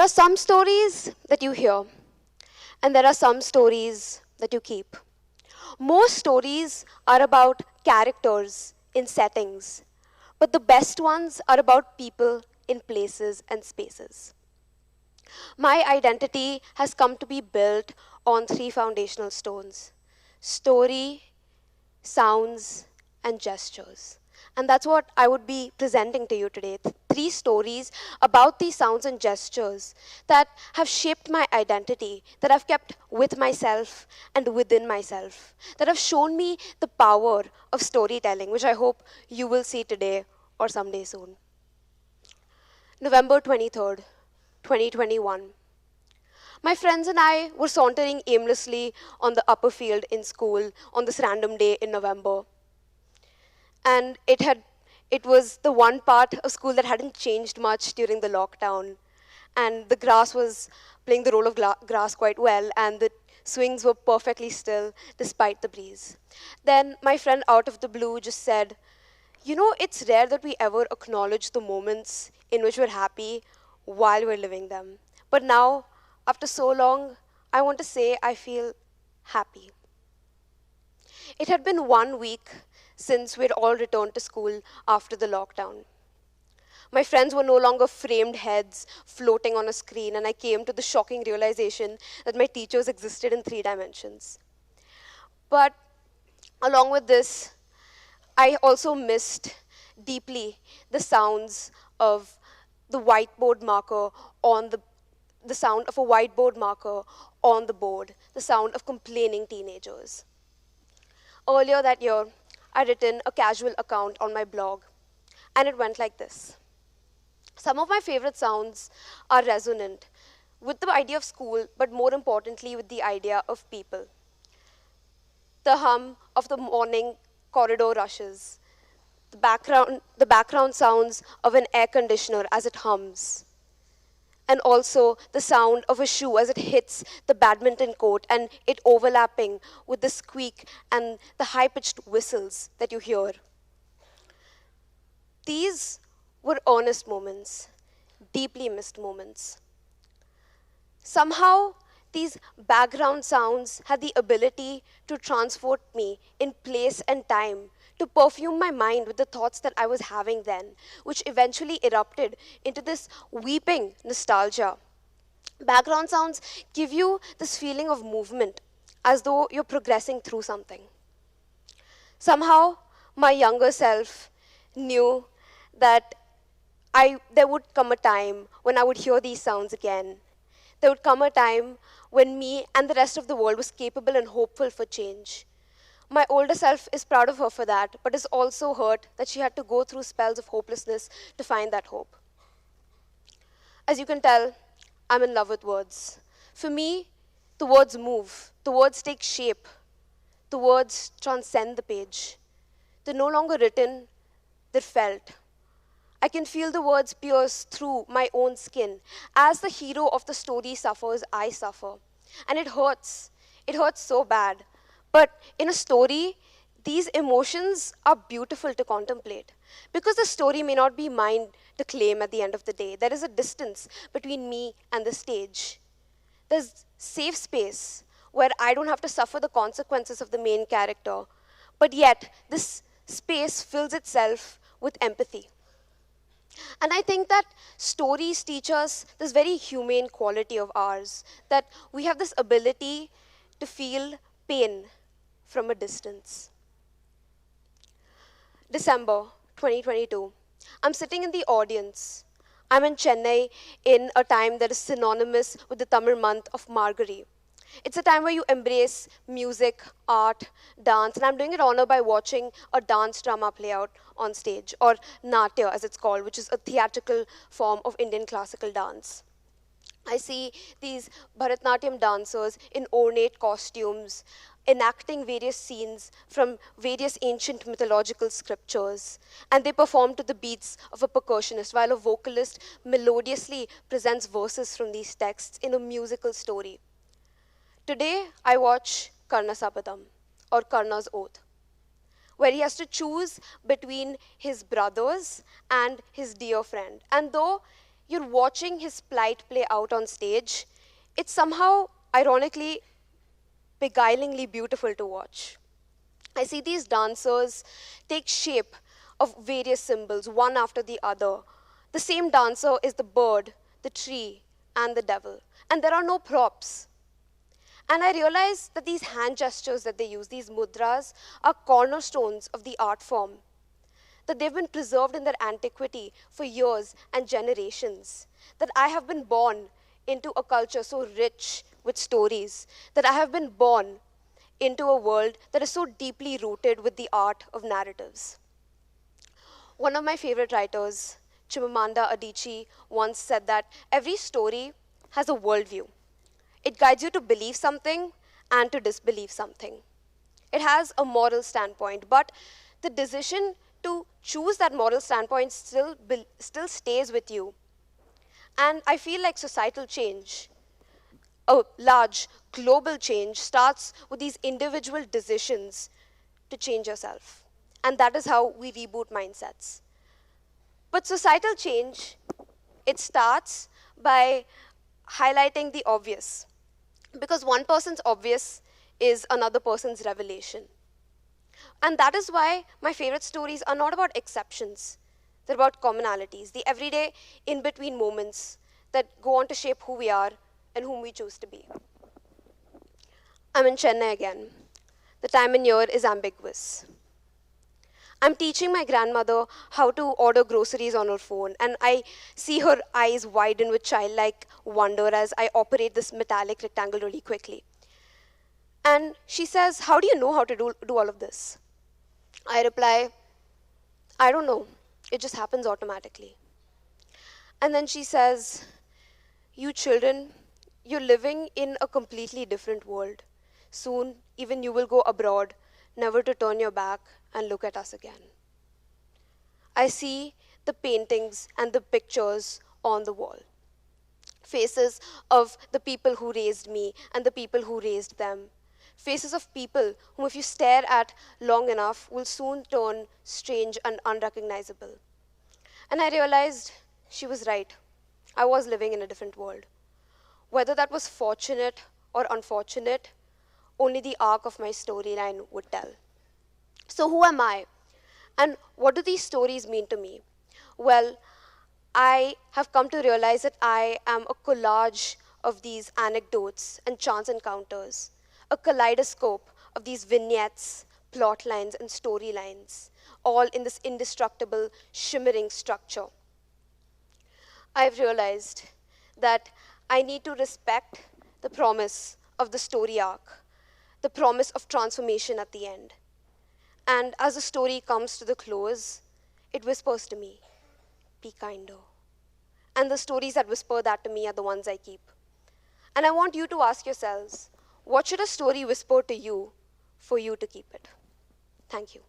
are some stories that you hear, and there are some stories that you keep. Most stories are about characters in settings, but the best ones are about people in places and spaces. My identity has come to be built on three foundational stones: story, sounds, and gestures. And that's what I would be presenting to you today. Three stories about these sounds and gestures that have shaped my identity, that I've kept with myself and within myself, that have shown me the power of storytelling, which I hope you will see today or someday soon. November 23rd, 2021. My friends and I were sauntering aimlessly on the upper field in school on this random day in November. And it was the one part of school that hadn't changed much during the lockdown. And the grass was playing the role of grass quite well, and the swings were perfectly still despite the breeze. Then my friend out of the blue just said, "You know, it's rare that we ever acknowledge the moments in which we're happy while we're living them. But now, after so long, I want to say I feel happy." It had been 1 week since we'd all returned to school after the lockdown. My friends were no longer framed heads floating on a screen, and I came to the shocking realization that my teachers existed in 3 dimensions. But along with this, I also missed deeply the sounds of the whiteboard marker on the sound of a whiteboard marker on the board, the sound of complaining teenagers. Earlier that year, I written a casual account on my blog, and it went like this. Some of my favorite sounds are resonant with the idea of school, but more importantly, with the idea of people. The hum of the morning corridor rushes, the background sounds of an air conditioner as it hums, and also the sound of a shoe as it hits the badminton court and it overlapping with the squeak and the high-pitched whistles that you hear. These were earnest moments, deeply missed moments. Somehow, these background sounds had the ability to transport me in place and time, to perfume my mind with the thoughts that I was having then, which eventually erupted into this weeping nostalgia. Background sounds give you this feeling of movement, as though you're progressing through something. Somehow, my younger self knew that there would come a time when I would hear these sounds again. There would come a time when me and the rest of the world was capable and hopeful for change. My older self is proud of her for that, but is also hurt that she had to go through spells of hopelessness to find that hope. As you can tell, I'm in love with words. For me, the words move, the words take shape, the words transcend the page. They're no longer written, they're felt. I can feel the words pierce through my own skin. As the hero of the story suffers, I suffer. And it hurts. It hurts so bad. But in a story, these emotions are beautiful to contemplate. Because the story may not be mine to claim at the end of the day. There is a distance between me and the stage. There's safe space where I don't have to suffer the consequences of the main character. But yet, this space fills itself with empathy. And I think that stories teach us this very humane quality of ours, that we have this ability to feel pain from a distance. December 2022. I'm sitting in the audience. I'm in Chennai in a time that is synonymous with the Tamil month of Margari. It's a time where you embrace music, art, dance, and I'm doing it honor by watching a dance drama play out on stage, or Natya as it's called, which is a theatrical form of Indian classical dance. I see these Bharatanatyam dancers in ornate costumes, enacting various scenes from various ancient mythological scriptures, and they perform to the beats of a percussionist while a vocalist melodiously presents verses from these texts in a musical story. Today, I watch Karna Sapadam, or Karna's Oath, where he has to choose between his brothers and his dear friend. And though you're watching his plight play out on stage, it's somehow, ironically, beguilingly beautiful to watch. I see these dancers take shape of various symbols, one after the other. The same dancer is the bird, the tree, and the devil. And there are no props. And I realize that these hand gestures that they use, these mudras, are cornerstones of the art form. That they've been preserved in their antiquity for years and generations. That I have been born into a culture so rich with stories. That I have been born into a world that is so deeply rooted with the art of narratives. One of my favorite writers, Chimamanda Adichie, once said that every story has a worldview. It guides you to believe something and to disbelieve something. It has a moral standpoint, but the decision to choose that moral standpoint still stays with you. And I feel like societal change, a large global change, starts with these individual decisions to change yourself. And that is how we reboot mindsets. But societal change, it starts by highlighting the obvious. Because one person's obvious is another person's revelation. And that is why my favorite stories are not about exceptions. They're about commonalities, the everyday in-between moments that go on to shape who we are and whom we choose to be. I'm in Chennai again. The time in year is ambiguous. I'm teaching my grandmother how to order groceries on her phone, and I see her eyes widen with childlike wonder as I operate this metallic rectangle really quickly. And she says, "How do you know how to do all of this?" I reply, "I don't know. It just happens automatically." And then she says, "You children, you're living in a completely different world. Soon, even you will go abroad, never to turn your back and look at us again." I see the paintings and the pictures on the wall. Faces of the people who raised me and the people who raised them. Faces of people whom, if you stare at long enough, will soon turn strange and unrecognizable. And I realized she was right. I was living in a different world. Whether that was fortunate or unfortunate, only the arc of my storyline would tell. So who am I? And what do these stories mean to me? Well, I have come to realize that I am a collage of these anecdotes and chance encounters, a kaleidoscope of these vignettes, plot lines, and storylines, all in this indestructible, shimmering structure. I've realized that I need to respect the promise of the story arc, the promise of transformation at the end. And as the story comes to the close, it whispers to me, "Be kinder." And the stories that whisper that to me are the ones I keep. And I want you to ask yourselves, what should a story whisper to you for you to keep it? Thank you.